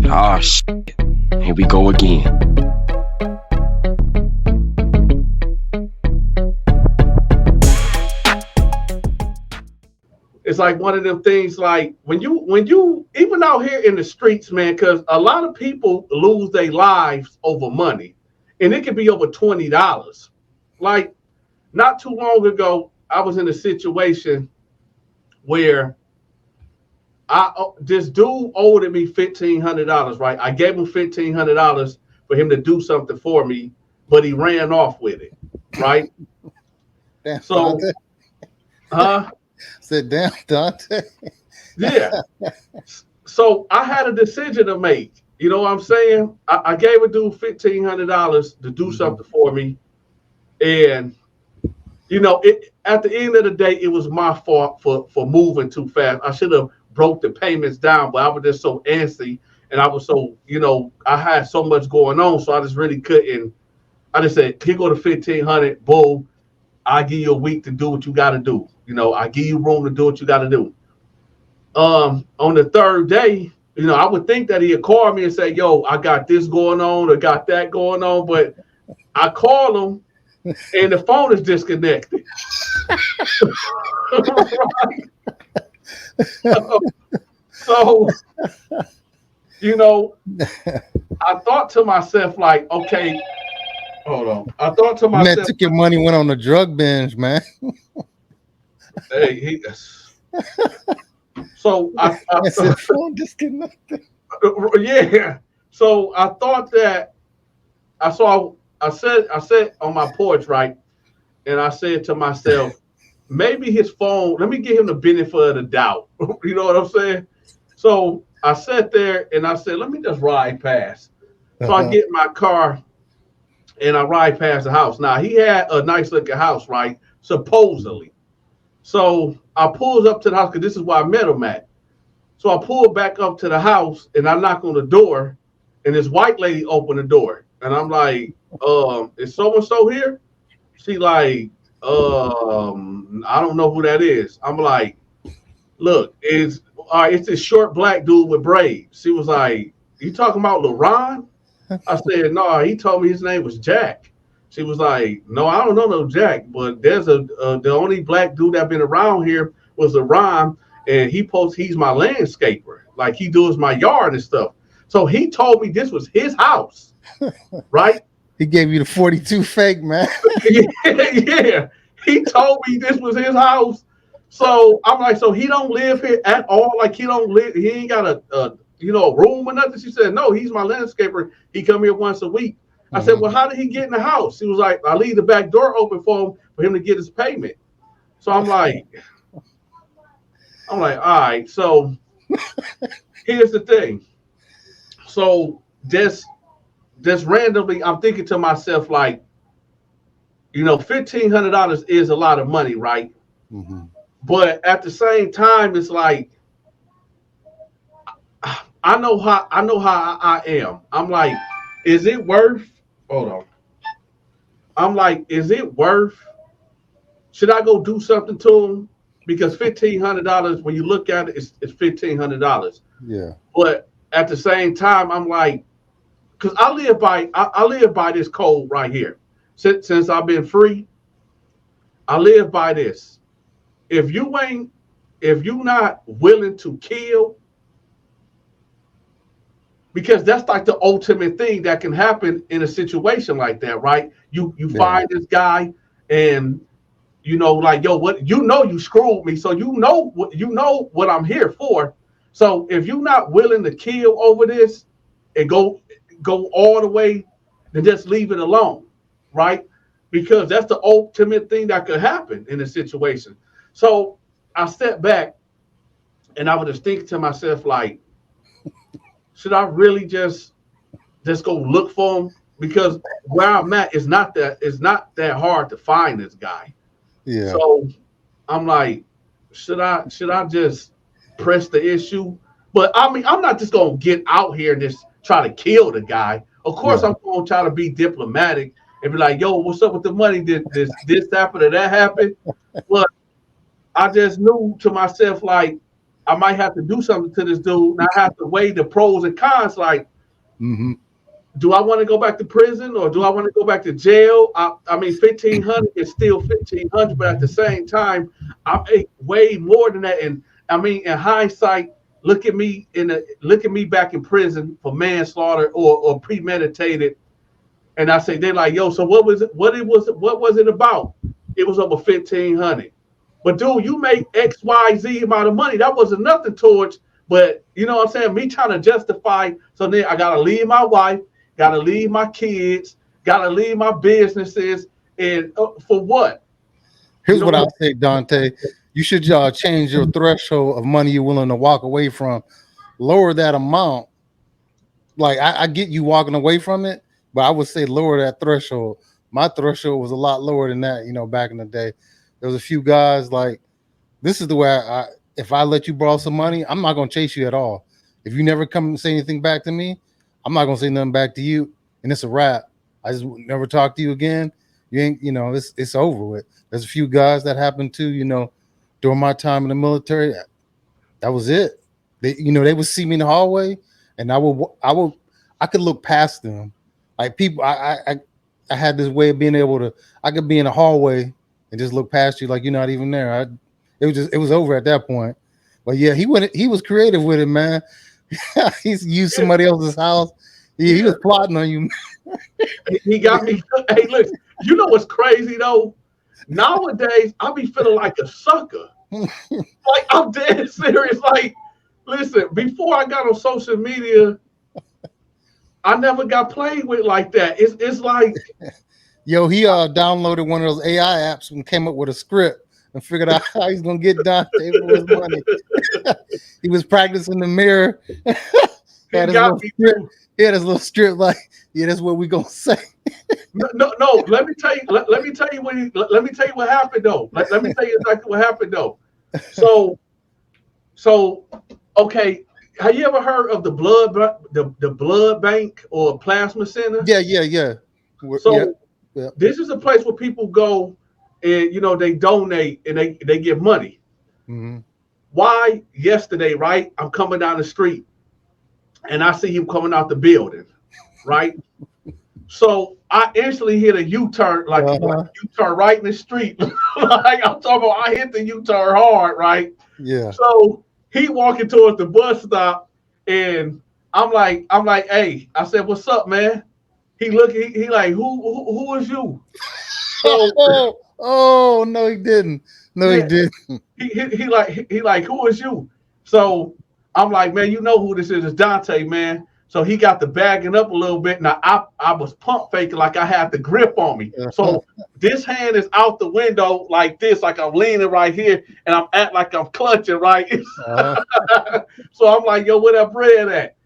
Ah, shit. Here we go again. It's like one of them things like when you even out here in the streets, man, because a lot of people lose their lives over money. And it could be over $20. Like not too long ago, I was in a situation where this dude owed me $1,500, right? I gave him $1,500 for him to do something for me, but he ran off with it, right? Damn, So, Donta. huh? Sit down, Donta. Yeah. So I had a decision to make. You know what I'm saying? I gave a dude $1,500 to do something for me, and at the end of the day, it was my fault for moving too fast. I should have broke the payments down, but I was just so antsy, and I was so I had so much going on, so I just really couldn't. I just said, "Here go to 1,500, boom. I give you a week to do what you got to do. I give you room to do what you got to do." On the third day, I would think that he'd call me and say, "Yo, I got this going on, or got that going on," but I call him and the phone is disconnected. Right? So, I thought to myself, like, okay, hold on. I thought to Man, myself, took your money, went on a drug binge, man. hey, so I said phone disconnected. yeah. So I thought that I said on my porch, right? And I said to myself, maybe his phone, let me give him the benefit of the doubt. You know what I'm saying? So I sat there and I said, let me just ride past. So I get in my car and I ride past the house. Now he had a nice looking house, right? Supposedly. So I pulls up to the house because this is where I met him at. So I pull back up to the house and I knock on the door and this white lady opened the door. And I'm like, is so-and-so here? She like, I don't know who that is. I'm like, look, it's this short black dude with braids. She was like, you talking about LaRon? I said, no, he told me his name was Jack. She was like, no, I don't know no Jack, but there's the only black dude that been around here was LaRon, and he's my landscaper. Like he does my yard and stuff. So he told me this was his house, right? He gave you the 42 fake, man. Yeah. He told me this was his house. So I'm like, so he don't live here at all? Like he ain't got a room or nothing? She said, no, he's my landscaper. He come here once a week. I said, well, how did he get in the house? He was like, I leave the back door open for him to get his payment. So I'm like, all right. So here's the thing. So just randomly, I'm thinking to myself, like, $1,500 is a lot of money, right? Mm-hmm. But at the same time, it's like, I know how I am. I'm like, is it worth? Hold on. I'm like, is it worth? Should I go do something to him? Because $1,500, when you look at it, it's $1,500. Yeah. But at the same time, I'm like, because I live by this code right here. Since I've been free, I live by this. If you not willing to kill, because that's like the ultimate thing that can happen in a situation like that, right? You find this guy and like, yo, what you screwed me, so you know what I'm here for. So if you're not willing to kill over this and go all the way, then just leave it alone, right? Because that's the ultimate thing that could happen in a situation. So I stepped back and I was just thinking to myself, like, should I really just go look for him? Because where I'm at is not that hard to find this guy. Yeah. So I'm like, should I just press the issue? But I mean, I'm not just gonna get out here and just try to kill the guy. Of course, I'm gonna try to be diplomatic and be like, yo, what's up with the money? Did this happen or that happen? But I just knew to myself, like, I might have to do something to this dude, and I have to weigh the pros and cons. Like, do I want to go back to prison or do I want to go back to jail? I mean, 1,500 is still 1,500, but at the same time, I make way more than that. And I mean, in hindsight, look at me back in prison for manslaughter or premeditated. And I say they're like, yo, so what was it? What was it about? It was over 1,500. But dude, you make XYZ amount of money. That wasn't nothing towards. But you know what I'm saying? Me trying to justify. So then I gotta leave my wife, gotta leave my kids, gotta leave my businesses, and for what? Here's what I'll say, Dante. You should change your threshold of money you're willing to walk away from. Lower that amount. Like I get you walking away from it, but I would say lower that threshold. My threshold was a lot lower than that, back in the day. There was a few guys like, this is the way if I let you borrow some money, I'm not going to chase you at all. If you never come and say anything back to me, I'm not going to say nothing back to you. And it's a wrap. I just never talk to you again. You ain't, it's over with. There's a few guys that happened to, during my time in the military. That was it. They would see me in the hallway and I could look past them. Like people, I had this way of being able to, I could be in the hallway and just look past you like you're not even there. It was over at that point. But yeah, he was creative with it, man. He's used somebody else's house. He was plotting on you. He got me. Hey, look, you know what's crazy though? Nowadays, I be feeling like a sucker. Like I'm dead serious. Like, listen, before I got on social media, I never got played with like that. It's like, yo, he downloaded one of those AI apps and came up with a script and figured out how he's gonna get Dante for his money. He was practicing the mirror. He had his little strip like, yeah, that's what we gonna say. No. Let me tell you what happened though. Let me tell you exactly what happened though. So, okay. Have you ever heard of the blood bank or plasma center? Yeah. So this is a place where people go and they donate and they give money. Mm-hmm. Why? Yesterday, right? I'm coming down the street and I see him coming out the building, right? So I instantly hit a U-turn, like U-turn right in the street. Like I'm talking about, I hit the U-turn hard, right? Yeah. So he walking towards the bus stop, and I'm like, hey, I said, what's up, man? He like, who is you? So, oh no, he didn't. No, yeah, he didn't. He like, who is you? So I'm like, man, you know who this is? It's Dante, man. So he got the bagging up a little bit. Now I was pump faking like I had the grip on me. So this hand is out the window like this, like I'm leaning right here, and I'm acting like I'm clutching, right? So I'm like, yo, where that bread at?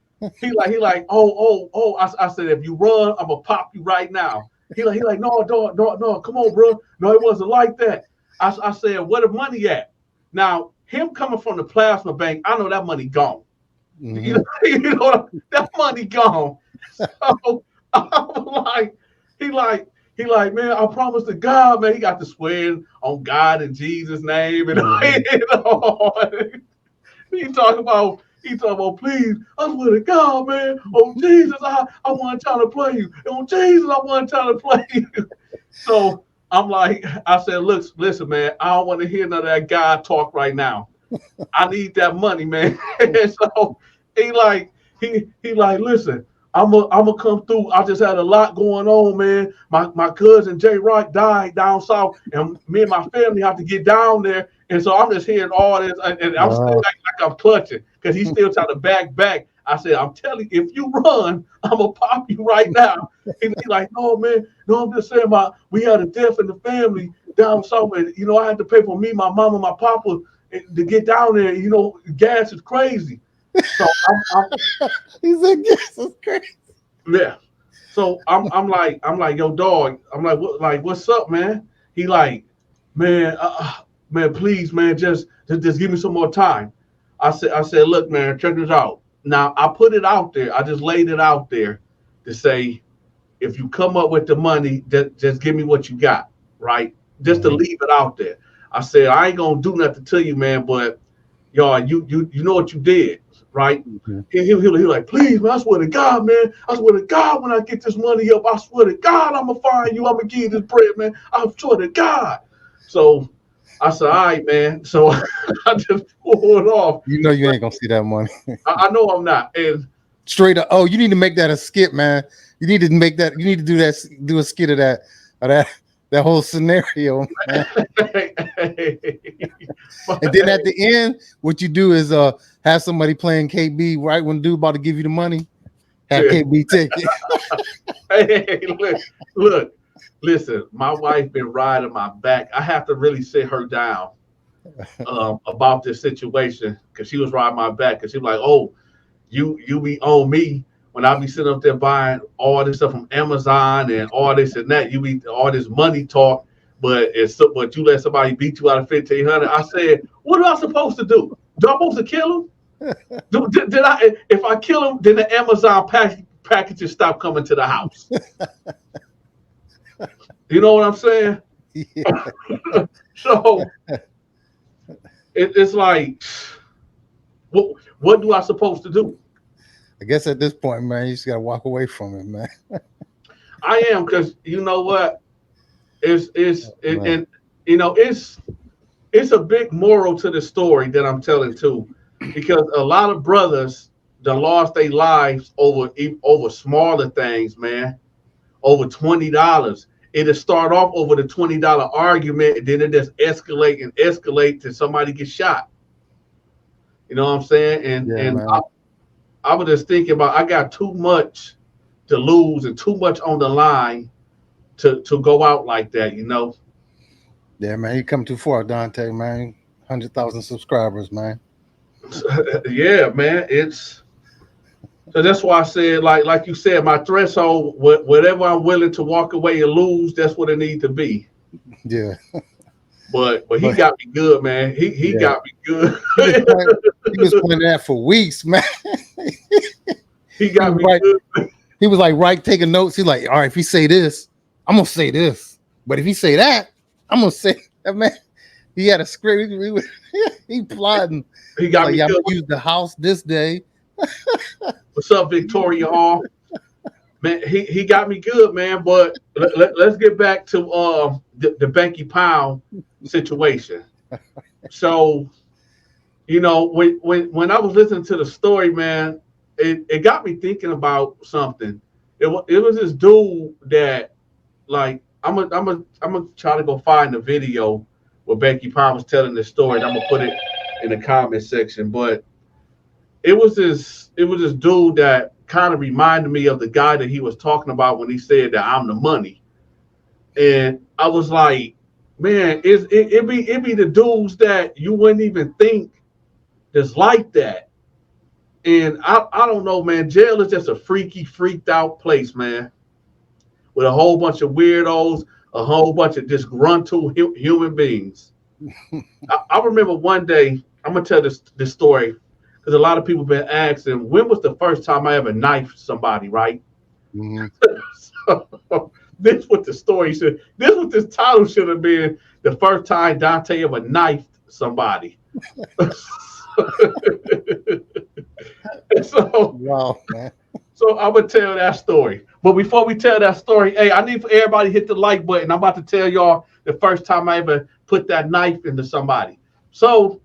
He like, oh. I said, if you run, I'm gonna pop you right now. He like, no, come on, bro. No, it wasn't like that. I said, where the money at? Now, him coming from the plasma bank, I know that money gone. Mm-hmm. You know that money gone. So I'm like, he like, man, I promise to God, man. He got to swear on God and Jesus' name, and he talking about, please, I swear to God, man. On Jesus, I wasn't trying to play you. On Jesus, I wasn't trying to play you. So I'm like, I said, listen, man, I don't want to hear none of that God talk right now. I need that money, man. So he like, listen, I'm gonna come through. I just had a lot going on, man. My cousin J Rock died down south, and me and my family have to get down there. And so I'm just hearing all this, and I'm still like I'm clutching because he's still trying to back. I said, I'm telling you, if you run, I'm gonna pop you right now. And he's like, no, man, no, I'm just saying, we had a death in the family down south, and I had to pay for me, my mama, my papa to get down there. Gas is crazy. So he said gas is crazy. Yeah. So I'm like, yo, dog. I'm like, what's up, man? He like, man, please, man, just give me some more time. I said, look, man, check this out. Now I put it out there. I just laid it out there to say, if you come up with the money, just give me what you got, right? Just to leave it out there. I said, I ain't gonna do nothing to you, man, but y'all, you know what you did, right? Mm-hmm. He like, please, man, I swear to God, man. I swear to God, when I get this money up, I swear to God, I'm going to fire you. I'm going to give you this bread, man. I swear to God. So I said, all right, man. So I just pulled off. You know you ain't going to see that money. I know I'm not. And straight up, oh, you need to make that a skit, man. You need to make that. You need to do that. Do a skit of that whole scenario, man. And then at the end, what you do is have somebody playing KB right when dude about to give you the money. Have KB take it. Hey, look, listen. My wife been riding my back. I have to really sit her down about this situation because she was riding my back because she was like, "Oh, you be on me when I be sitting up there buying all this stuff from Amazon and all this and that. You be all this money talk, but you let somebody beat you out of 1,500." I said, "What am I supposed to do? Do I supposed to kill him? Did I? If I kill him, then the Amazon packages stop coming to the house." You know what I'm saying? Yeah. So it's like, what do I supposed to do? I guess at this point, man, you just gotta walk away from it, man. I am, because you know what? And you know, it's a big moral to the story that I'm telling too, because a lot of brothers done lost their lives over smaller things, man. Over $20. It'll start off over the $20 argument, and then it just escalate till somebody gets shot. You know what I'm saying? And I was just thinking about, I got too much to lose and too much on the line to go out like that, you know? Yeah, man, you come too far, Dante, man. 100,000 subscribers, man. Yeah, man. So that's why I said, like you said, my threshold, whatever I'm willing to walk away and lose, that's what it needs to be. Yeah. But he got me good, man. He got me good. He was playing that for weeks, man. He got me good. He was like, taking notes. He's like, all right, if he say this, I'm gonna say this. But if he say that, I'm gonna say that, man. He had a script. He plotting. He got me good. I'm gonna use the house this day. What's up, Victoria Hall? Man, he got me good, man. But let's get back to the Banky Pound situation. So, you know, when I was listening to the story, man, it got me thinking about something. It was this dude that, like, I'm gonna try to go find the video where Banky Pound was telling this story, and I'm gonna put it in the comment section. But it was this dude that kind of reminded me of the guy that he was talking about when he said that I'm the money. And I was like, man, it be the dudes that you wouldn't even think that's like that. And I don't know, man. Jail is just a freaked out place, man, with a whole bunch of weirdos, a whole bunch of disgruntled human beings. I remember one day, I'm gonna tell this story, because a lot of people have been asking, when was the first time I ever knifed somebody, right? Mm-hmm. So, this what the story should, this what this title should have been: the first time Dante ever knifed somebody. So, wow, man. So I'm gonna tell that story. But before we tell that story, hey, I need for everybody to hit the like button. I'm about to tell y'all the first time I ever put that knife into somebody. So,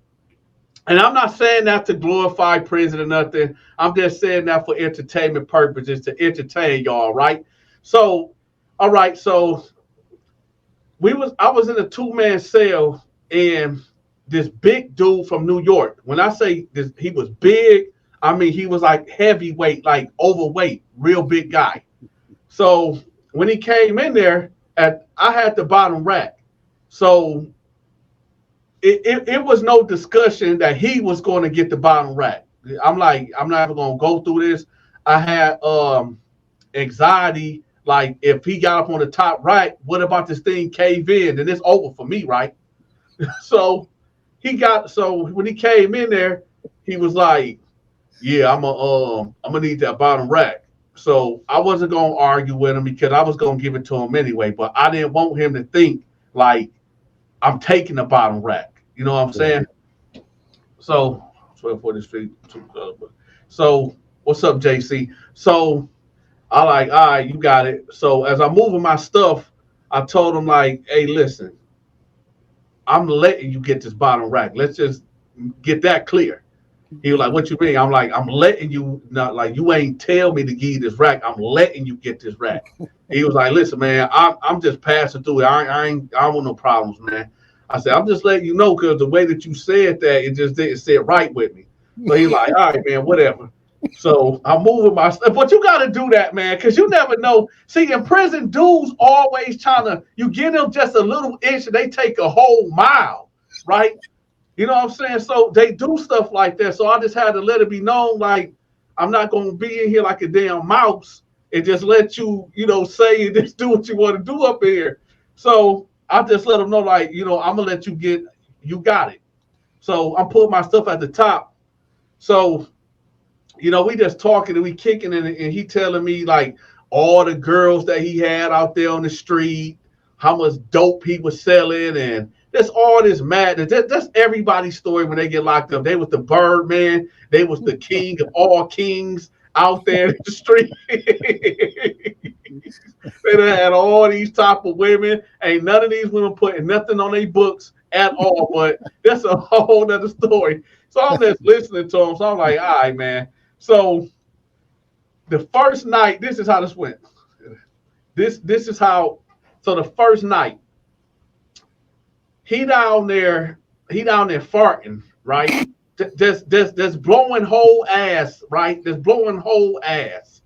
and I'm not saying that to glorify prison or nothing. I'm just saying that for entertainment purposes, to entertain y'all, right? So, all right, so I was in a 2-man cell, and this big dude from New York. When I say this, he was big, I mean he was like heavyweight, like overweight, real big guy. So when he came in there, I had the bottom rack. So it was no discussion that he was going to get the bottom rack. I'm like, I'm not even going to go through this. I had anxiety. Like, if he got up on the top right, what about this thing cave in? Then it's over for me, right? So when he came in there, he was like, yeah, I'm gonna need that bottom rack. So I wasn't gonna argue with him because I was gonna give it to him anyway, but I didn't want him to think like I'm taking the bottom rack. You know what I'm saying? So 1240 Street. So what's up, JC? So I like, all right, you got it. So as I'm moving my stuff, I told him like, hey, listen, I'm letting you get this bottom rack. Let's just get that clear. He was like, what you mean? I'm like, I'm letting you, not like, you ain't tell me to give you this rack. I'm letting you get this rack. He was like, listen, man, I'm just passing through it. I don't want no problems, man. I said, I'm just letting you know because the way that you said that, it just didn't sit right with me. So he's like, all right, man, whatever. So I'm moving my stuff. But you got to do that, man, because you never know. See, in prison, dudes always trying to, you give them just a little inch and they take a whole mile, right? You know what I'm saying? So they do stuff like that. So I just had to let it be known, like, I'm not going to be in here like a damn mouse and just let you, say and just do what you want to do up here. So I just let them know, like, I'm going to let you got it. So I'm putting my stuff at the top. So, we just talking and we kicking and he telling me, like, all the girls that he had out there on the street, how much dope he was selling, and that's all this madness. That's everybody's story when they get locked up. They was the Birdman. They was the king of all kings out there in the street. They done had all these type of women. Ain't none of these women putting nothing on their books at all. But that's a whole other story. So I'm just listening to him. So I'm like, all right, man. So the first night, this is how this went. This is how. So the first night, he down there farting, right? Just blowing whole ass, right? Just blowing whole ass.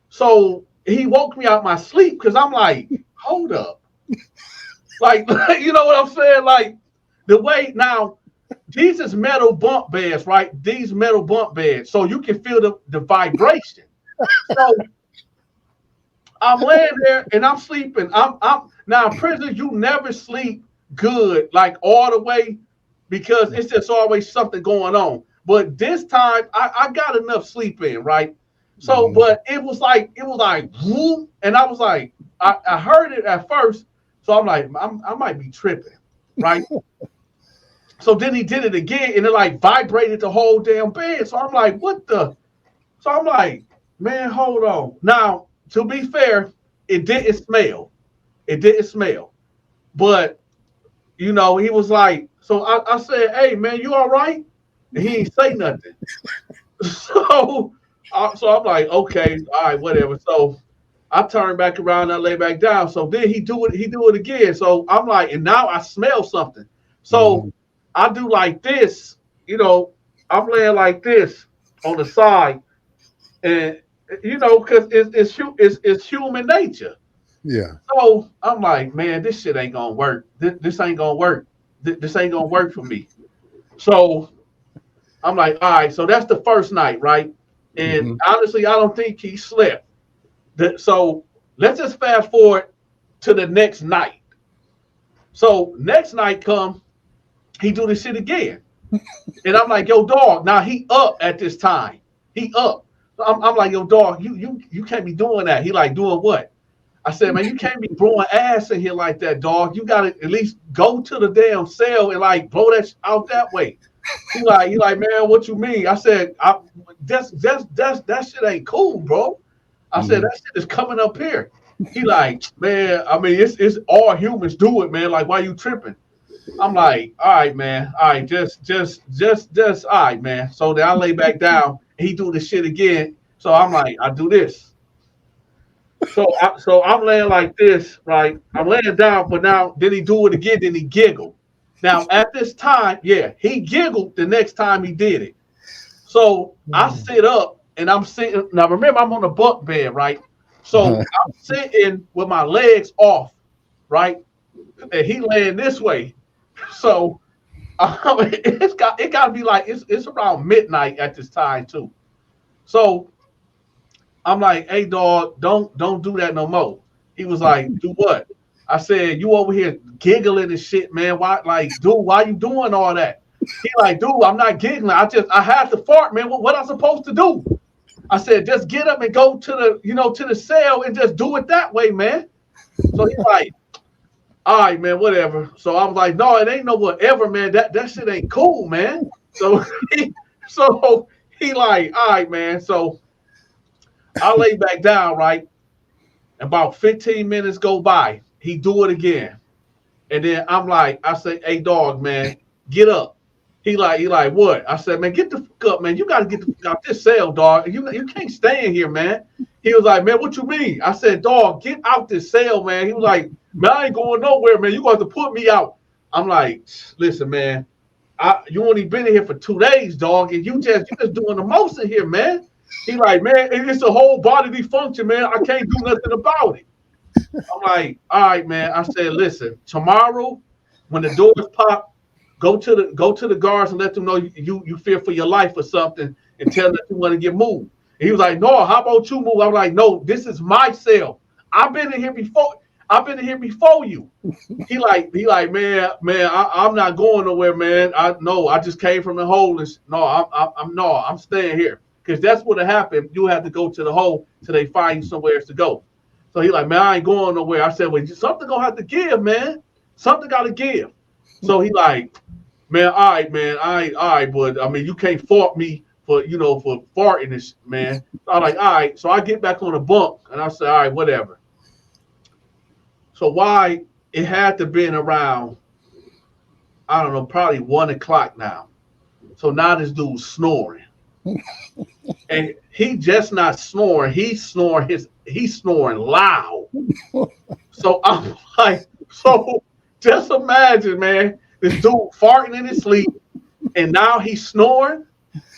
So he woke me out my sleep because I'm like, hold up. Like, you know what I'm saying? Like, the way now, these is metal bunk beds, right? These metal bunk beds. So you can feel the vibration. So I'm laying there and I'm sleeping. I'm now in prison, you never sleep good, like all the way, because it's just always something going on. But this time I got enough sleep in, right? So, but it was like whoop, and I was like, I heard it at first, so I'm like, I might be tripping, right? So then he did it again, and it like vibrated the whole damn bed. So I'm like, what the? So I'm like, man, hold on. Now, to be fair, it didn't smell. It didn't smell. But, he was like, so I said, hey, man, you all right? And he ain't say nothing. So I'm like, okay, all right, whatever. So I turned back around and I lay back down. So then he do it again. So I'm like, and now I smell something. So I do like this, I'm laying like this on the side. And, because it's human nature. Yeah. So I'm like, man, this shit ain't gonna work. This ain't gonna work. This ain't gonna work for me. So I'm like, all right. So that's the first night, right? And honestly, I don't think he slept. So let's just fast forward to the next night. So next night come, he do this shit again, and I'm like, yo, dog. Now he up at this time. He up. So I'm like, yo, dog. You can't be doing that. He like, doing what? I said, man, you can't be blowing ass in here like that, dog. You gotta at least go to the damn cell and like blow that out that way. He like, man, what you mean? I said, that shit ain't cool, bro. I said, that shit is coming up here. He like, man, I mean, it's all humans do it, man. Like, why you tripping? I'm like, all right, man. All right, just all right, man. So then I lay back down. He do the shit again. So I'm like, I do this. So I'm laying like this, right? I'm laying down, but now then he do it again, then he giggled. Now at this time, yeah, he giggled the next time he did it. So I sit up and I'm sitting. Now remember, I'm on a bunk bed, right? So I'm sitting with my legs off, right? And he laying this way. So it got to be like it's around midnight at this time too. So I'm like, hey, dog, don't do that no more. He was like, do what? I said, you over here giggling and shit, man. Why, like, dude, why you doing all that? He like, dude, I'm not giggling. I had to fart, man. What I'm supposed to do? I said, just get up and go to the cell and just do it that way, man. So he's like, all right, man, whatever. So I was like, no, it ain't no whatever, man. That shit ain't cool, man. So he like, all right, man. So I lay back down, right? About 15 minutes go by. He do it again. And then I'm like, I say, hey dog, man, get up. He like, what? I said, man, get the fuck up, man. You gotta get the fuck out this cell, dog. You can't stay in here, man. He was like, man, what you mean? I said, dog, get out this cell, man. He was like, man, I ain't going nowhere, man. You got to put me out. I'm like, listen, man, you only been in here for 2 days, dog, and you just doing the most in here, man. He like, man, it's a whole bodily function, man. I can't do nothing about it. I'm like, all right, man. I said, listen, tomorrow when the doors pop, go to the guards and let them know you fear for your life or something, and tell them that you want to get moved. And he was like, no, how about you move? I'm like, no, this is my cell. I've been in here before. I've been in here before you. He like, man, I'm not going nowhere, man. I just came from the hole. I'm staying here. Because that's what happened. You have to go to the hole till they find you somewhere else to go. So he like, man, I ain't going nowhere. I said, well, something gonna have to give, man. Something gotta give. So he like, man, all right, man, all right, but I mean, you can't fault me for farting this, man. So I'm like, all right. So I get back on the bunk and I say, all right, whatever. So why it had to been around, I don't know, probably 1 o'clock now. So now this dude's snoring. And he just not snoring, he's snoring loud. So I'm like, so just imagine, man, this dude farting in his sleep, and now he's snoring.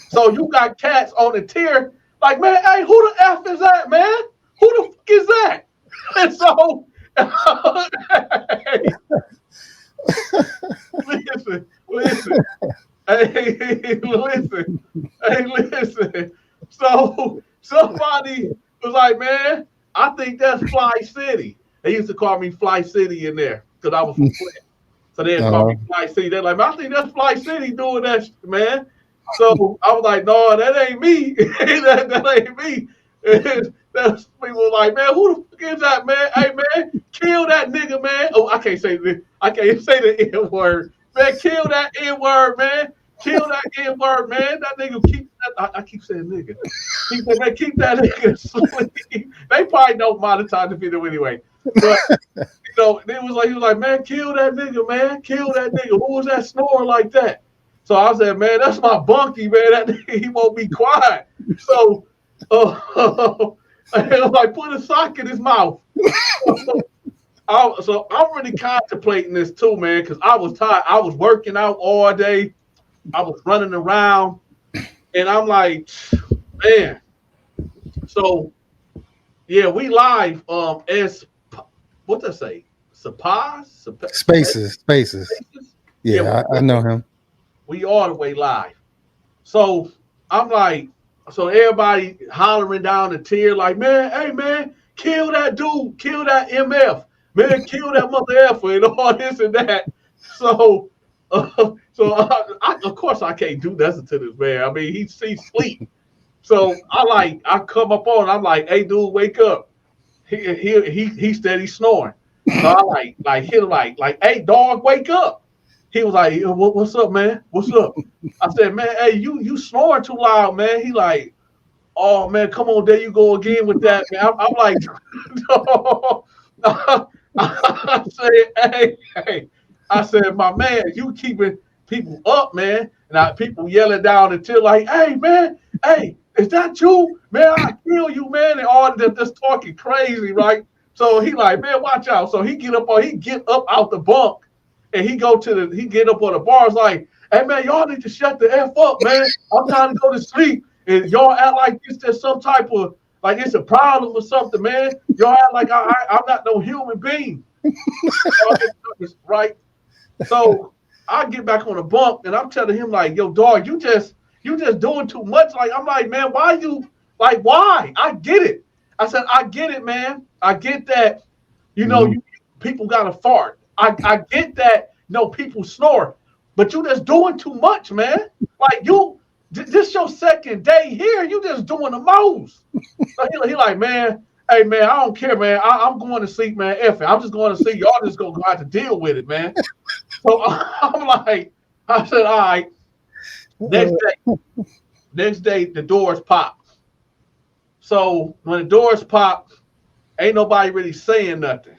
So you got cats on the tier, like, man, hey, who the F is that, man? Who the fuck is that? And so, listen. Hey, listen. So somebody was like, man, I think that's Fly City. They used to call me Fly City in there because I was from Flint. So they call me Fly City. They're like, man, I think that's Fly City doing that, man. So I was like, no, that ain't me. that ain't me. And that's people like, man, who the fuck is that, man? Hey, man, kill that nigga, man. Oh, I can't say the N word. Man, kill that N-word, man. Kill that N-word, man. That nigga keep that. I keep saying nigga. Keep that nigga asleep. They probably don't monetize the video anyway. But it was like, man, kill that nigga, man. Kill that nigga. Who was that snoring like that? So I said, man, that's my bunkie, man. That nigga, he won't be quiet. So I like, put a sock in his mouth. So I'm really contemplating this too, man, because I was tired. I was working out all day. I was running around, and I'm like, man. So yeah, we live as what they say, Spaces. Yeah, I know him. We all the way live. So I'm like, so everybody hollering down the tier, like, man, hey man, kill that dude, kill that MF. Man, kill that mother effer and all this and that. So of course I can't do nothing to this man. I mean, he sleep. So I come up on. I'm like, hey dude, wake up. He steady snoring. So I hit him like, hey dog, wake up. He was like, what's up, man? What's up? I said, man, hey, you snoring too loud, man. He like, oh man, come on, there you go again with that, man. I'm like, no. I said, hey, I said, my man, you keeping people up, man. And people yelling down until like, hey, man, hey, is that you? Man, I kill you, man. And all that just talking crazy, right? So he like, man, watch out. So he get up out the bunk and he get up on the bars like, hey man, y'all need to shut the F up, man. I'm trying to go to sleep. And y'all act like it's just some type of like it's a problem or something, man. Y'all act like I'm not no human being. Right? So I get back on the bunk and I'm telling him like, yo, dog, you just doing too much. Like, I'm like, man, why? I get it. I said, I get it, man. I get that, people got to fart. I get that, people snore, but you just doing too much, man. Like this your second day here. You just doing the most. So he like, man, hey, man, I don't care, man. I'm going to sleep, man. F it. I'm just going to sleep. Y'all just going to have to deal with it, man. So I'm like, I said, all right. Next day, the doors pop. So when the doors pop, ain't nobody really saying nothing.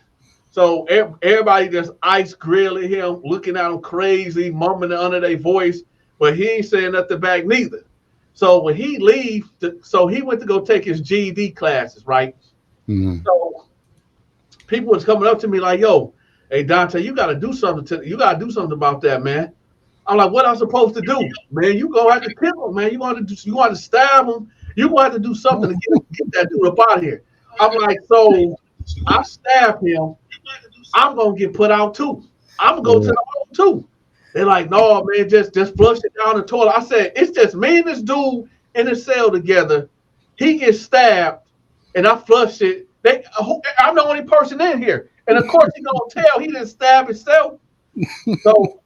So everybody just ice grilling him, looking at him crazy, mumbling under their voice, but he ain't saying nothing back neither. So when he leaves, so he went to go take his GED classes, right? Mm-hmm. So people was coming up to me like, "Yo, hey Donta, you got to do something. You got to do something about that, man." I'm like, "What I'm supposed to do, man? You gonna have to kill him, man. You gonna have to stab him. You gonna have to do something to get that dude up out of here." I'm like, "So I stab him. I'm gonna get put out too. I'm gonna go to the hole too." They're like, "No, man, just flush it down the toilet." I said, "It's just me and this dude in the cell together. He gets stabbed, and I flush it. I'm the only person in here, and of course he gonna tell he didn't stab himself." So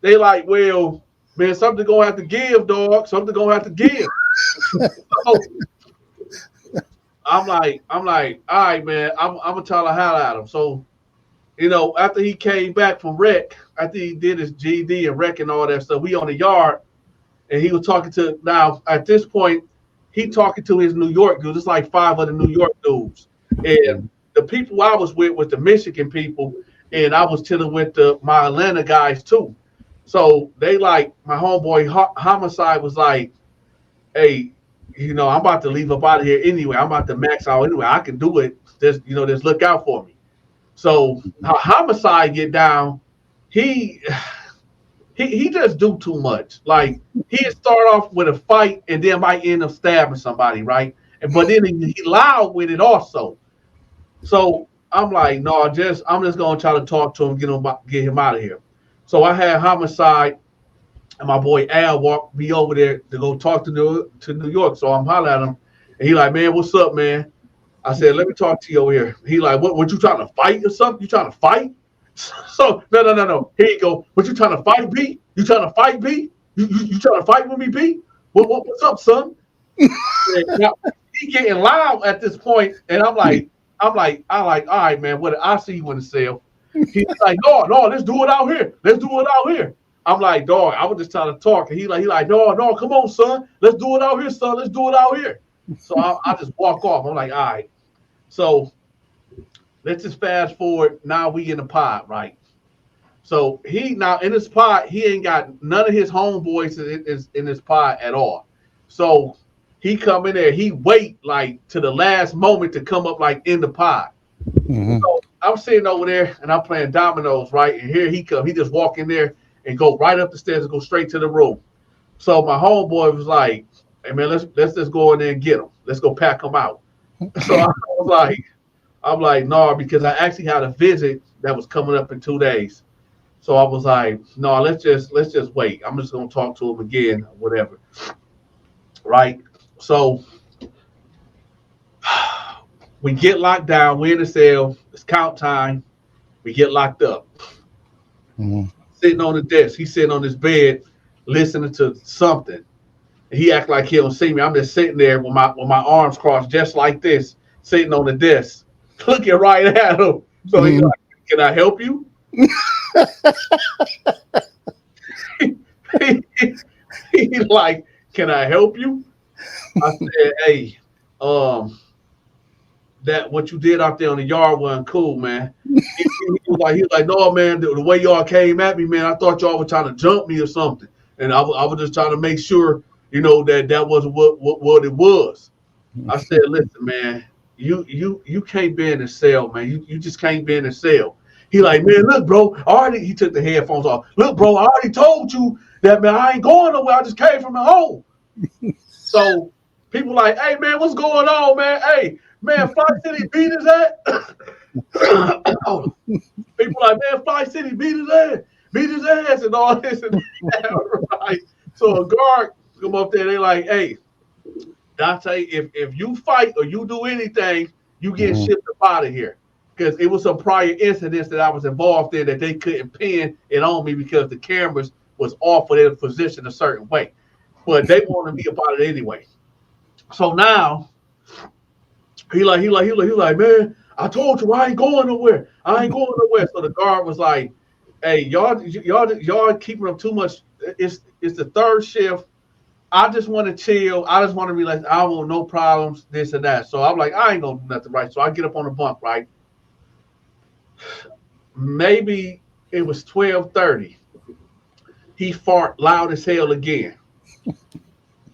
they like, "Well, man, something gonna have to give, dog. Something gonna have to give." So I'm like, all right, man. I'm gonna tell the hell out of him. So, after he came back from rec, after he did his GED and rec and all that stuff, we on the yard, and he was talking to. Now at this point, he talking to his New York dudes. It's like 5 other New York dudes, and the people I was with was the Michigan people, and I was chilling with my Atlanta guys too. So they like my homeboy Homicide was like, "Hey, I'm about to leave up out of here anyway. I'm about to max out anyway. I can do it. Just look out for me." So Homicide get down, he just do too much. Like he'd start off with a fight and then might end up stabbing somebody, right? But then he loud with it also. So I'm like, no, I'm just gonna try to talk to him, get him out of here. So I had Homicide and my boy Al walk me over there to go talk to New York. So I'm hollering at him, and he like, "Man, what's up, man?" I said, "Let me talk to you over here." He like, "What you trying to fight or something? You trying to fight?" So no. Here you go. "What you trying to fight, B? You trying to fight, B? You trying to fight with me, B? What's up, son?" Now, he getting loud at this point, and I'm like, all right, man. What I see you in the cell. He's like, no, let's do it out here. Let's do it out here. I'm like, "Dog, I was just trying to talk." And he like, no, come on, son. Let's do it out here, son. Let's do it out here. So I just walk off. I'm like, all right. So let's just fast forward. Now we in the pod, right? So he now in his pod, he ain't got none of his homeboys in his pod at all. So he come in there, he wait like to the last moment to come up like in the pod. Mm-hmm. So I'm sitting over there and I'm playing dominoes, right? And here he come. He just walk in there and go right up the stairs and go straight to the room. So my homeboy was like, "Hey man, let's just go in there and get him. Let's go pack him out." So I'm like, "No," because I actually had a visit that was coming up in 2 days. So I was like, "No, let's just wait. I'm just gonna talk to him again, or whatever." Right? So we get locked down. We're in the cell. It's count time. We get locked up. Mm-hmm. Sitting on the desk. He's sitting on his bed listening to something. And he act like he don't see me. I'm just sitting there with my arms crossed just like this, sitting on the desk, looking right at him. So he's like, "Can I help you?" He's like, "Can I help you?" I said, "Hey, that what you did out there on the yard wasn't cool, man." He was like, "No, man, the way y'all came at me, man, I thought y'all were trying to jump me or something, and I was just trying to make sure, that wasn't what it was." I said, "Listen, man, you can't be in the cell, man. You just can't be in the cell." He like, "Man, look, bro, he took the headphones off. "Look, bro, I already told you that, man, I ain't going nowhere. I just came from the home." So people like, "Hey, man, what's going on, man? Hey, man, Fly City beat his ass." People like, "Man, Fly City beat his ass and all this and that." Right? So a guard come up there, they like, "Hey, Donta, if you fight or you do anything, you get shipped up out of here." Because it was some prior incidents that I was involved in that they couldn't pin it on me because the cameras was off of their position a certain way. But they wanted me about it anyway. So now he like, "Man, I told you I ain't going nowhere. I ain't going nowhere." So the guard was like, "Hey, y'all keeping up too much. It's the third shift. I just want to chill. I just want to relax. I want no problems, this and that. So I'm like, I ain't gonna do nothing, right? So I get up on the bunk, right? Maybe it was 12:30. He fart loud as hell again.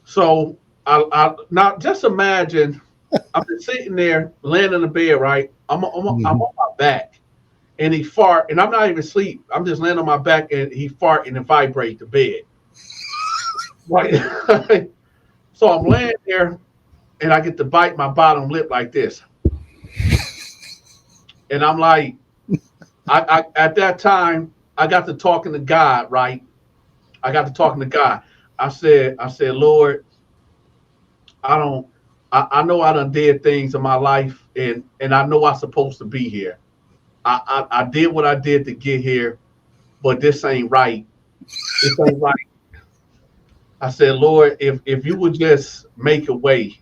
So I now just imagine I've been sitting there, laying in the bed, right? I'm on my back, and he fart, and I'm not even asleep. I'm just laying on my back, and he fart and it vibrate the bed. Right. So I'm laying there, and I get to bite my bottom lip like this, and I'm like, I at that time I got to talking to God, right? I got to talking to God. I said, Lord, I know I done did things in my life, and I know I'm supposed to be here. I did what I did to get here, but this ain't right. This ain't right. I said, Lord, if you would just make a way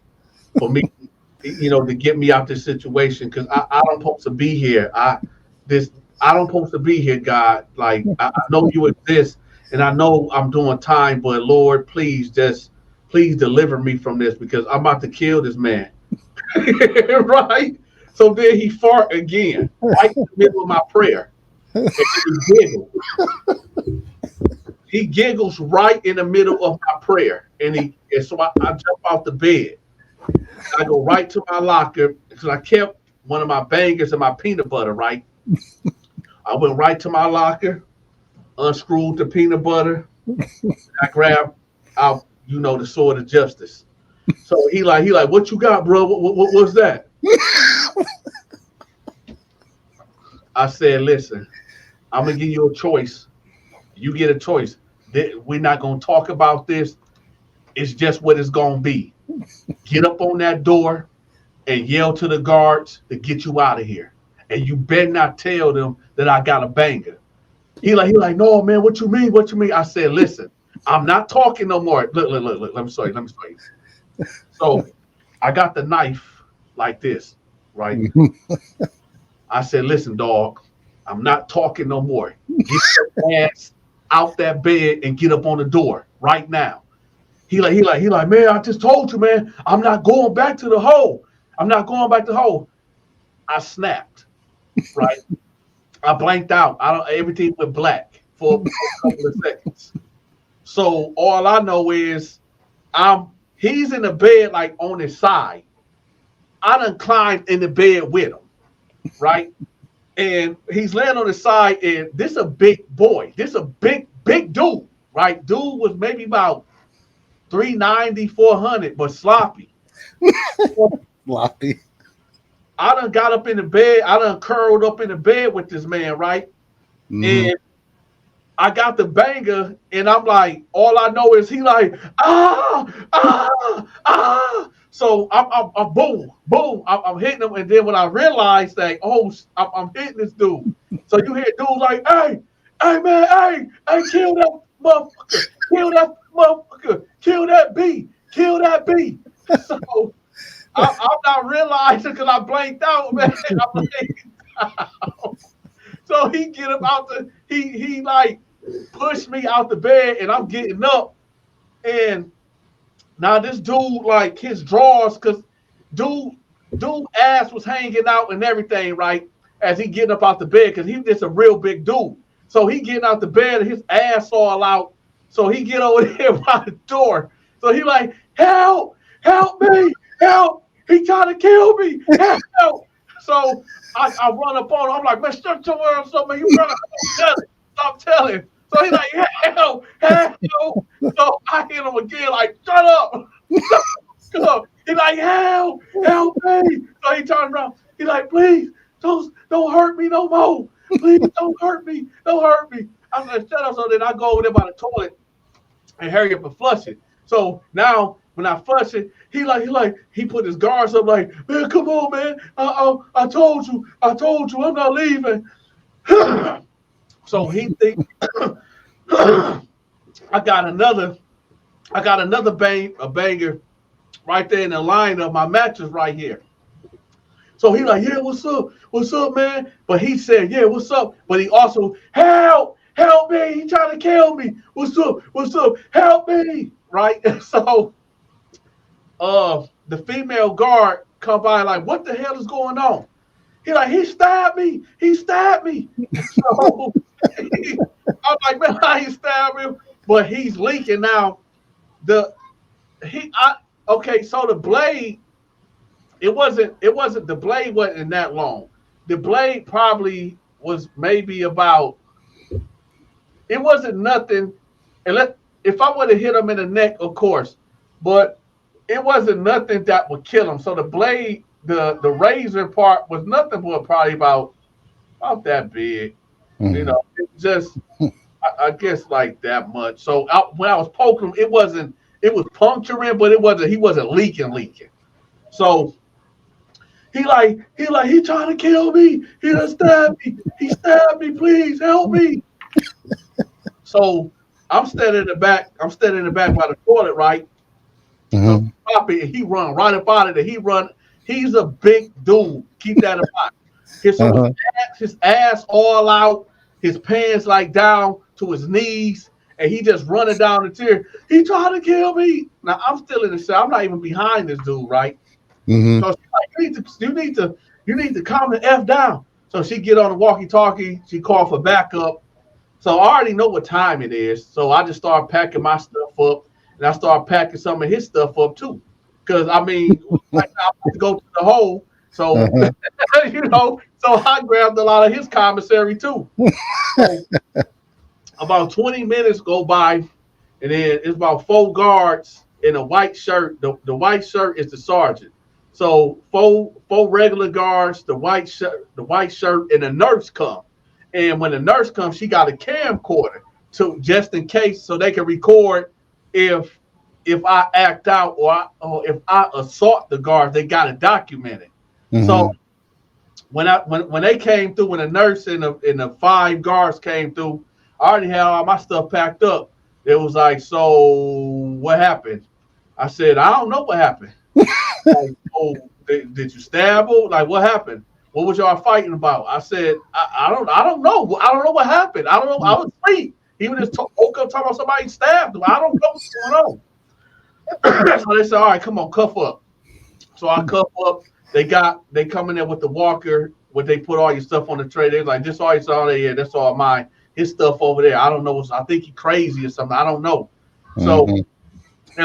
for me, to get me out this situation, because I don't supposed to be here. I don't supposed to be here, God. Like I know you exist, and I know I'm doing time, but Lord, please deliver me from this, because I'm about to kill this man. Right? So then he fart again, right in the middle of my prayer. And he giggles. He giggles right in the middle of my prayer. And so I jump out the bed. I go right to my locker, because I kept one of my bangers and my peanut butter, right? I went right to my locker, unscrewed the peanut butter. I grabbed out, the sword of justice. So he like, what you got, bro? What's that? I said, listen, I'm gonna give you a choice. You get a choice. We're not gonna talk about this. It's just what it's gonna be. Get up on that door and yell to the guards to get you out of here. And you better not tell them that I got a banger. He like, no, man, what you mean? What you mean? I said, listen, I'm not talking no more. Look. Let me show you. So I got the knife like this, right? I said, listen, dog, I'm not talking no more. Get your ass out that bed and get up on the door right now. He like, man, I just told you, man, I'm not going back to the hole. I'm not going back to the hole. I snapped, right? I blanked out. Everything went black for a couple of seconds. So all I know is he's in the bed, like on his side. I done climbed in the bed with him, right? And he's laying on his side, and this a big boy. This a big dude, right? Dude was maybe about 390, 400, but sloppy. Sloppy. I done got up in the bed. I done curled up in the bed with this man, right? Mm-hmm. And I got the banger, and I'm like, all I know is he like, So I'm boom, I'm hitting him, and then when I realized that, I'm hitting this dude. So you hear dude like, hey man, hey, kill that motherfucker, kill that B. So I'm not realizing, because I blanked out, man. So he get him out he like pushed me out the bed, and I'm getting up, and now this dude, like his drawers, because dude ass was hanging out and everything, right? As he getting up out the bed, because he's just a real big dude. So he getting out the bed and his ass all out. So he get over there by the door. So he like, help me, help. He trying to kill me, help. So I run up on him. I'm like, man, shut your words up, man. You run up, stop telling. So he like, help. So I hit him again, like, shut up. He like, help me. So he turned around. He like, please, don't hurt me no more. Please don't hurt me. I said, shut up. So then I go over there by the toilet and hurry up and flush it. So now when I flush it, he put his guards up like, man, come on, man. I told you, I'm not leaving. So he think I got another banger right there in the line of my mattress right here. So he like, yeah, what's up, man? But he said, yeah, what's up? But he also, help me, he trying to kill me. What's up? Help me. right? So the female guard come by like, what the hell is going on? He like, he stabbed me. He stabbed me. So I'm like, man, I ain't stabbed him, but he's leaking now. Okay, so the blade, it wasn't the blade wasn't that long. The blade probably was maybe about, it wasn't nothing. And if I would have hit him in the neck, of course, but it wasn't nothing that would kill him. So the blade, the razor part was nothing but probably about that big. You know, it just I guess like that much. So when I was poking him, it was puncturing, but he wasn't leaking. So he trying to kill me. He done stabbed me. He stabbed me. Please help me. So I'm standing in the back. by the toilet, right? So he run right up out of there. He's a big dude. Keep that in mind. His ass all out, his pants like down to his knees, and he just running down the tier. He trying to kill me. Now I'm still in the cell. I'm not even behind this dude, right? So she's like, you need to calm the F down. So she get on the walkie-talkie. She call for backup. So I already know what time it is. So I just start packing my stuff up, and I start packing some of his stuff up too. Because I mean, right now I have to go to the hole. So so I grabbed a lot of his commissary too. So about 20 minutes go by, and then it's about 4 guards in a white shirt. The white shirt is the sergeant. So four regular guards, the white shirt, and the nurse come. And when the nurse comes, she got a camcorder just in case, so they can record if I act out or if I assault the guards, they got it documented. So when they came through, when the nurse and the 5 guards came through, I already had all my stuff packed up. It was like, so what happened? I said, I don't know what happened. Like, oh, did you stab him? Like, what happened? What was y'all fighting about? I said, I don't know. I don't know what happened. I don't know. I was asleep. He was just woke up talking about somebody stabbed him. I don't know what's going on. So they said, all right, come on, cuff up. So I cuff up. They come in there with the walker, where they put all your stuff on the tray. They're like, this all you saw there, yeah, that's all mine. His stuff over there. I don't know. I think he crazy or something. I don't know. So it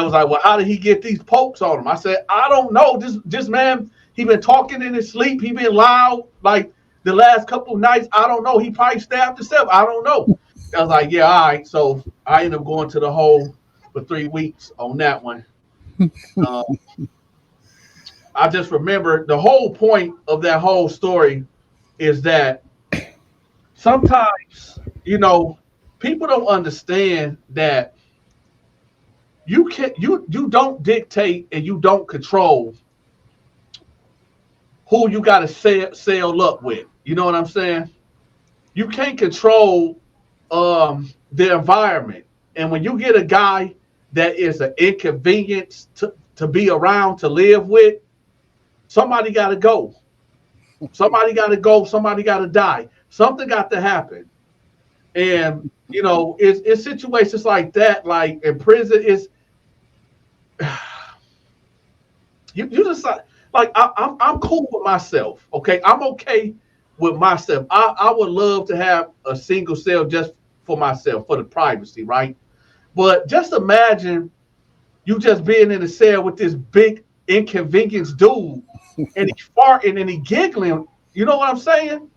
was like, well, how did he get these pokes on him? I said, I don't know. This man, he been talking in his sleep. He been loud like the last couple of nights. I don't know. He probably stabbed himself. I don't know. I was like, yeah, all right. So I ended up going to the hole for 3 weeks on that one. I just remember the whole point of that whole story is that sometimes, people don't understand that you don't dictate and you don't control who you got to sail up with. You know what I'm saying? You can't control the environment. And when you get a guy that is an inconvenience to be around, to live with, somebody got to go. Somebody got to go. Somebody got to die. Something got to happen. And, it's situations like that, like in prison, is you just like I'm cool with myself. Okay. I'm okay with myself. I would love to have a single cell just for myself, for the privacy, right? But just imagine you just being in a cell with this big inconvenience dude, and he's farting and he giggling. You know what I'm saying?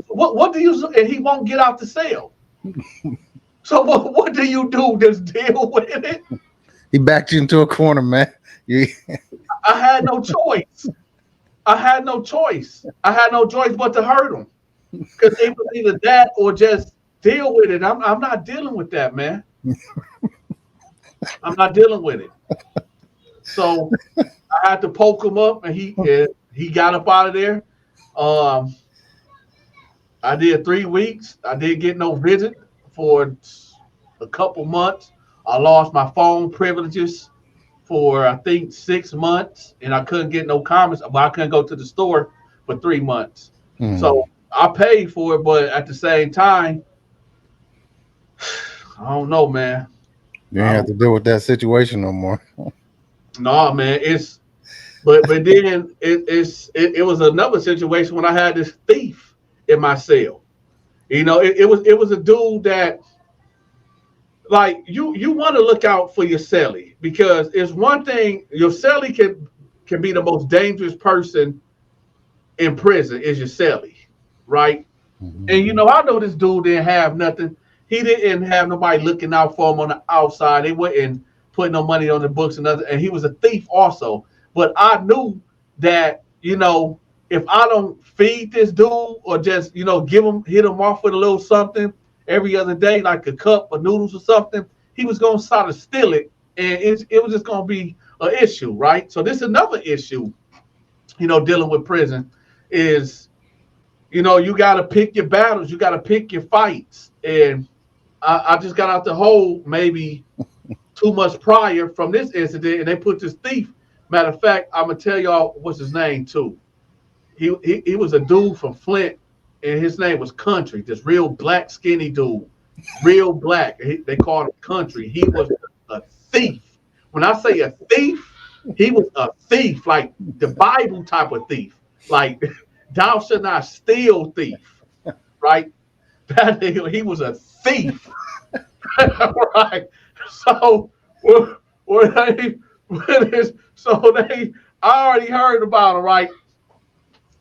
What do you? And he won't get out the cell. So what do you do? Just deal with it. He backed you into a corner, man. I had no choice. I had no choice but to hurt him, because it was either that or just deal with it. I'm not dealing with that, man. I'm not dealing with it. So I had to poke him up, and he got up out of there. I did 3 weeks. I didn't get no visit for a couple months. I lost my phone privileges for, I think, 6 months, and I couldn't get no comments. I couldn't go to the store for 3 months. So I paid for it, but at the same time, I don't know, man. You ain't have to deal with that situation no more. No, man. But then it was another situation when I had this thief in my cell. It was a dude that, like, you want to look out for your cellie, because it's one thing, your cellie can be the most dangerous person in prison is your cellie, right? Mm-hmm. And I know this dude didn't have nothing. He didn't have nobody looking out for him on the outside. They wouldn't put no money on the books and nothing. And he was a thief also. But I knew that, if I don't feed this dude or just, hit him off with a little something every other day, like a cup of noodles or something, he was going to start to steal it. And it was just going to be an issue, right? So this is another issue, dealing with prison is, you got to pick your battles. You got to pick your fights. And I just got out the hole maybe 2 months prior from this incident, and they put this thief. Matter of fact, I'm going to tell y'all what's his name, too. He was a dude from Flint, and his name was Country, this real black, skinny dude. Real black. They called him Country. He was a thief. When I say a thief, he was a thief, like the Bible type of thief. Like, thou shalt not steal thief, right? He was a thief, right? So, I already heard about it, right?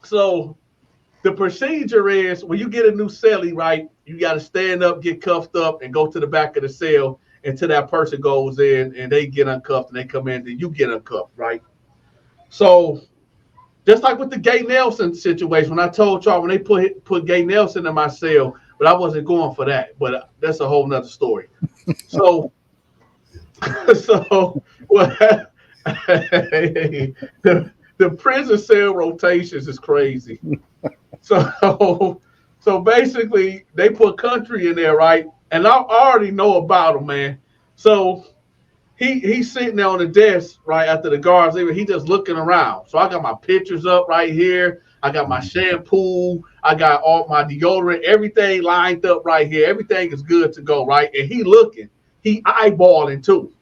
So, the procedure is when you get a new cellie, right? You got to stand up, get cuffed up, and go to the back of the cell until that person goes in and they get uncuffed and they come in, then you get uncuffed, right? So, just like with the Gay Nelson situation, when I told y'all when they put Gay Nelson in my cell, but I wasn't going for that. But that's a whole nother story. So well, the prison cell rotations is crazy. So basically, they put Country in there, right? And I already know about him, man. So he's sitting there on the desk right after the guards leave. He just looking around. So I got my pictures up right here. I got my shampoo. I got all my deodorant. Everything lined up right here. Everything is good to go, right? And he looking. He eyeballing too.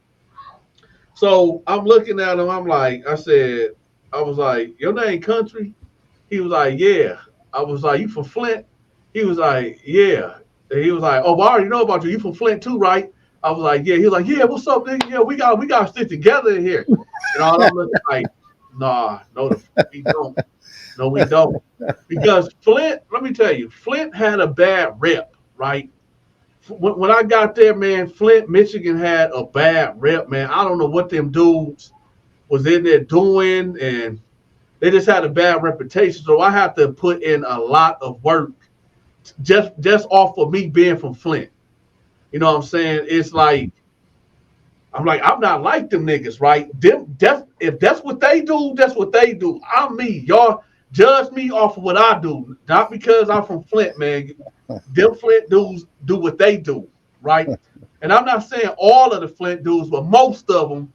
So I'm looking at him. I was like, your name Country? He was like, yeah. I was like, you from Flint? He was like, yeah. And he was like, oh, well, I already know about you. You from Flint too, right? I was like, yeah. He was like, yeah, what's up, nigga? Yeah, we got to stick together in here. And all I'm looking like, nah, no, we don't. No, we don't. Because Flint, let me tell you, Flint had a bad rep, right? When I got there, man, Flint, Michigan had a bad rep, man. I don't know what them dudes was in there doing, and they just had a bad reputation. So I have to put in a lot of work just off of me being from Flint. You know what I'm saying? It's like, I'm not like them niggas, right? If that's what they do, that's what they do. I'm me. Y'all judge me off of what I do, not because I'm from Flint, man. Them Flint dudes do what they do, right? And I'm not saying all of the Flint dudes, but most of them,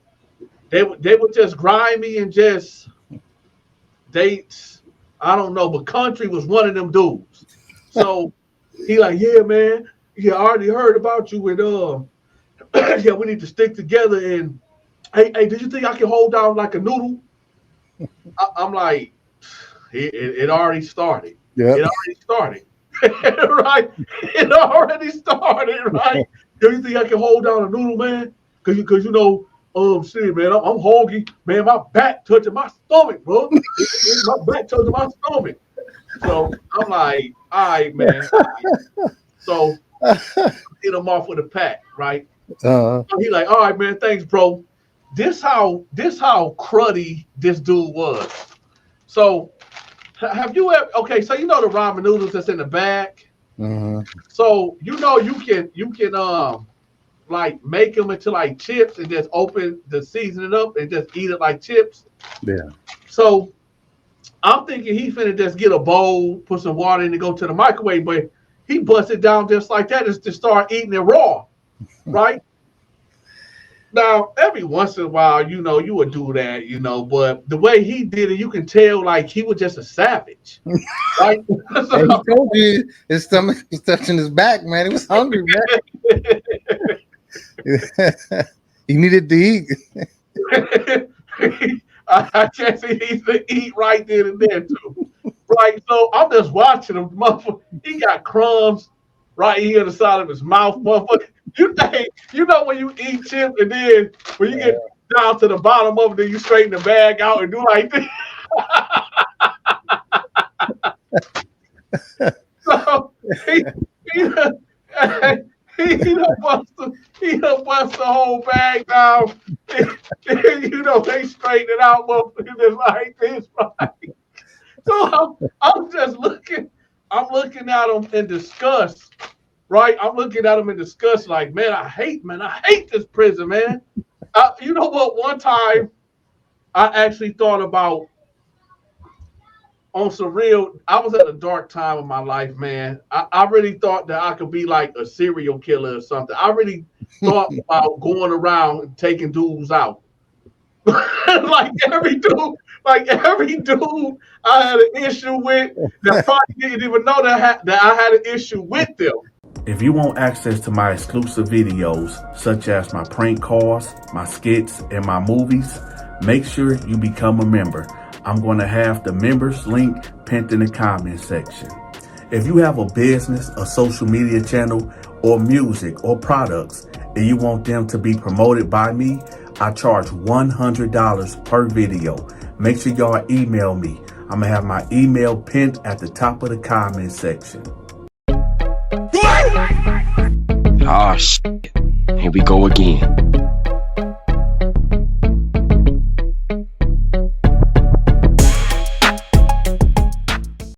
they were just grimy and just I don't know, but Country was one of them dudes. So he like, yeah, man, yeah, I already heard about you with yeah, we need to stick together. And hey, did you think I can hold down like a noodle? I'm like, it already started. Yeah, it already started. Right? It already started, right? Do you think I can hold down a noodle, man? Cause you know, shit, man, I'm hungry, man. My back touching my stomach, bro. My back touching my stomach. So I'm like, all right, man. So hit him off with a pack, right? So he like, all right, man, thanks, bro. This how cruddy this dude was. So have you ever? Okay, so you know the ramen noodles that's in the bag. Mm-hmm. So you can like make them into like chips and just open the seasoning up and just eat it like chips. Yeah. So I'm thinking he finna just get a bowl, put some water in and go to the microwave, but he busts it down just like that is to start eating it raw, right? Now, every once in a while, you would do that, but the way he did it, you can tell like he was just a savage, right? So, he told you his stomach was touching his back, man. He was hungry, man. He needed to eat. I guess he needs to eat right then and there too. Right. So I'm just watching him. Motherfucker, he got crumbs right here on the side of his mouth. Motherfucker. You know when you eat chips and then when you get down to the bottom of it, then you straighten the bag out and do like this. So he done bust the whole bag down. You know, they straighten it out, motherfucker, like this, right? So I'm just looking at him in disgust, right? I'm looking at him in disgust, like, man, I hate this prison, man. You know what? One time I actually thought about on some real, I was at a dark time of my life, man. I really thought that I could be like a serial killer or something. I really thought about going around and taking dudes out. like every dude I had an issue with that probably didn't even know that I had an issue with them. If you want access to my exclusive videos, such as my prank calls, my skits, and my movies, make sure you become a member. I'm going to have the members link pinned in the comment section. If you have a business, a social media channel, or music or products, and you want them to be promoted by me, I charge $100 per video. Make sure y'all email me. I'm going to have my email pinned at the top of the comment section. Ah, shit. Here we go again.